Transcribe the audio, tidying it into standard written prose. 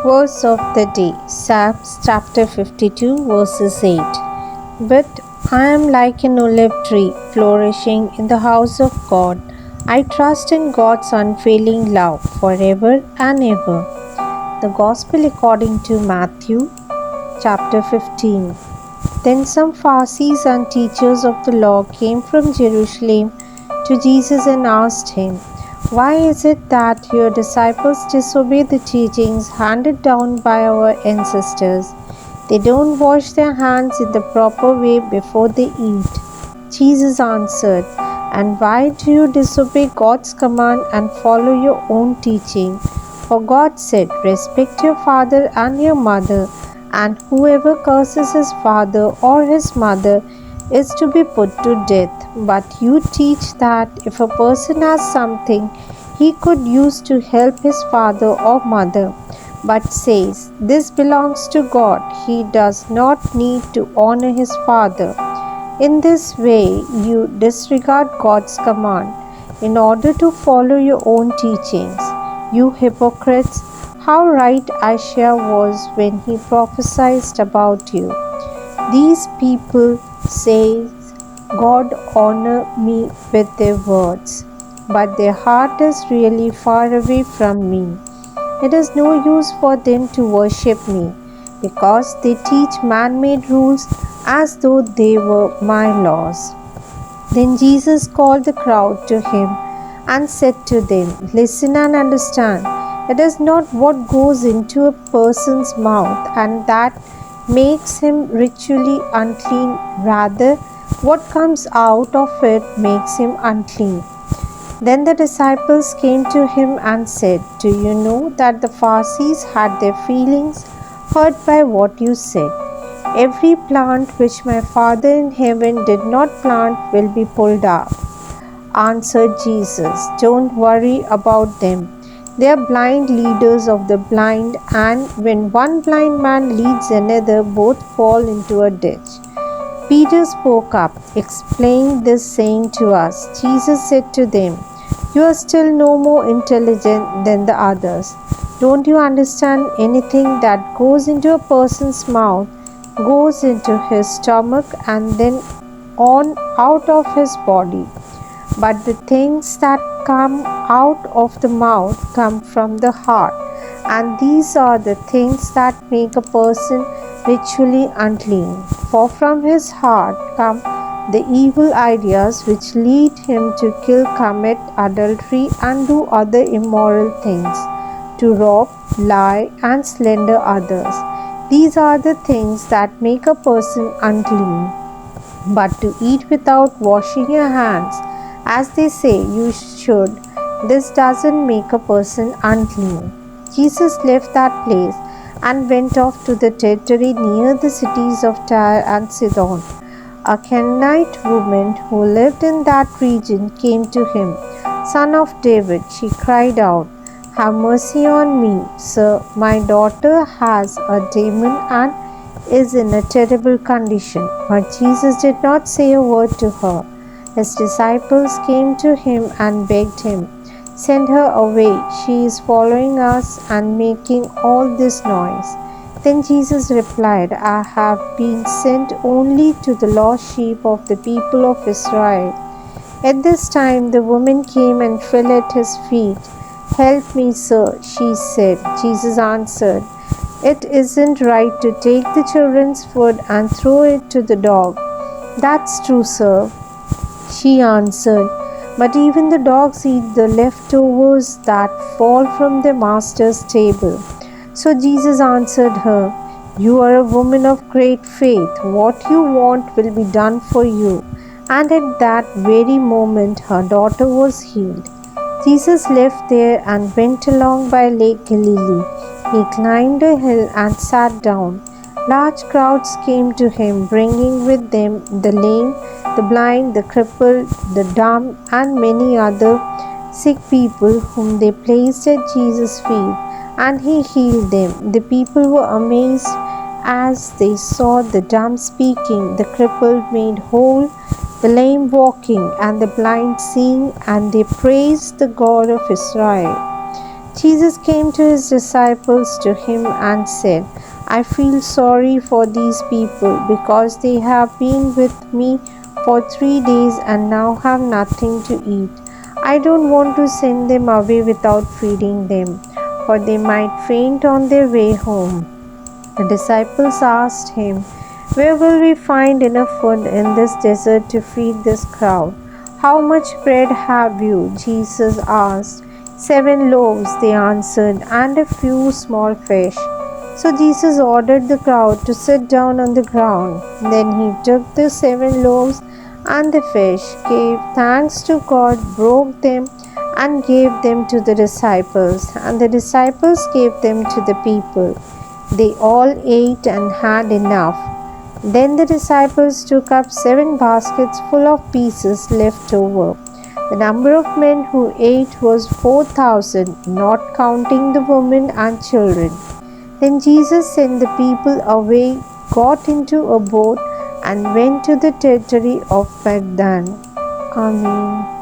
Verse of the day, Psalms chapter 52, verses 8. But I am like an olive tree flourishing in the house of God. I trust in God's unfailing love forever and ever. The Gospel according to Matthew chapter 15. Then some Pharisees and teachers of the law came from Jerusalem to Jesus and asked him, "Why is it that your disciples disobey the teachings handed down by our ancestors? They don't wash their hands in the proper way before they eat." Jesus answered, "And why do you disobey God's command and follow your own teaching? For God said, 'Respect your father and your mother,' and whoever curses his father or his mother is to be put to death. But you teach that if a person has something he could use to help his father or mother, but says, 'This belongs to God,' he does not need to honor his father. In this way, you disregard God's command in order to follow your own teachings. You hypocrites, how right Isaiah was when he prophesied about you. These people say, 'God honor me,' with their words, but their heart is really far away from me. It is no use for them to worship me, because they teach man-made rules as though they were my laws." Then Jesus called the crowd to him and said to them, "Listen and understand. It is not what goes into a person's mouth and that makes him ritually unclean. Rather, what comes out of it makes him unclean." Then the disciples came to him and said, "Do you know that the Pharisees had their feelings hurt by what you said? Every plant which my Father in heaven did not plant will be pulled up." Answered Jesus, "Don't worry about them. They are blind leaders of the blind, and when one blind man leads another, both fall into a ditch." Peter spoke up, explaining this saying to us. Jesus said to them, "You are still no more intelligent than the others. Don't you understand? Anything that goes into a person's mouth goes into his stomach and then on out of his body. But the things that come out of the mouth come from the heart, and these are the things that make a person ritually unclean. For from his heart come the evil ideas which lead him to kill, commit adultery, and do other immoral things, to rob, lie, and slander others. These are the things that make a person unclean. But to eat without washing your hands, as they say you should, this doesn't make a person unclean." Jesus left that place and went off to the territory near the cities of Tyre and Sidon. A Canaanite woman who lived in that region came to him. "Son of David," she cried out, "have mercy on me, sir. My daughter has a demon and is in a terrible condition." But Jesus did not say a word to her. His disciples came to him and begged him, "Send her away. She is following us and making all this noise." Then Jesus replied, "I have been sent only to the lost sheep of the people of Israel." At this time the woman came and fell at his feet. "Help me, sir," she said. Jesus answered, "It isn't right to take the children's food and throw it to the dog." "That's true, sir," she answered, "but even the dogs eat the leftovers that fall from their master's table." So Jesus answered her, "You are a woman of great faith. What you want will be done for you." And at that very moment her daughter was healed. Jesus left there and went along by Lake Galilee. He climbed a hill and sat down. Large crowds came to him, bringing with them the lame, the blind, the crippled, the dumb, and many other sick people whom they placed at Jesus' feet, and he healed them. The people were amazed as they saw the dumb speaking, the crippled made whole, the lame walking, and the blind seeing, and they praised the God of Israel. Jesus came to his disciples to him and said, I feel sorry for these people because they have been with me for 3 days and now have nothing to eat. I don't want to send them away without feeding them, for they might faint on their way home. The disciples asked him, Where will we find enough food in this desert to feed this crowd? How much bread have you? Jesus asked. 7 loaves, they answered, and a few small fish. So Jesus ordered the crowd to sit down on the ground. Then he took the 7 loaves and the fish, gave thanks to God, broke them, and gave them to the disciples, and the disciples gave them to the people. They all ate and had enough. Then the disciples took up 7 baskets full of pieces left over. The number of men who ate was 4,000, not counting the women and children. Then Jesus sent the people away, got into a boat, and went to the territory of Magdan. Amen.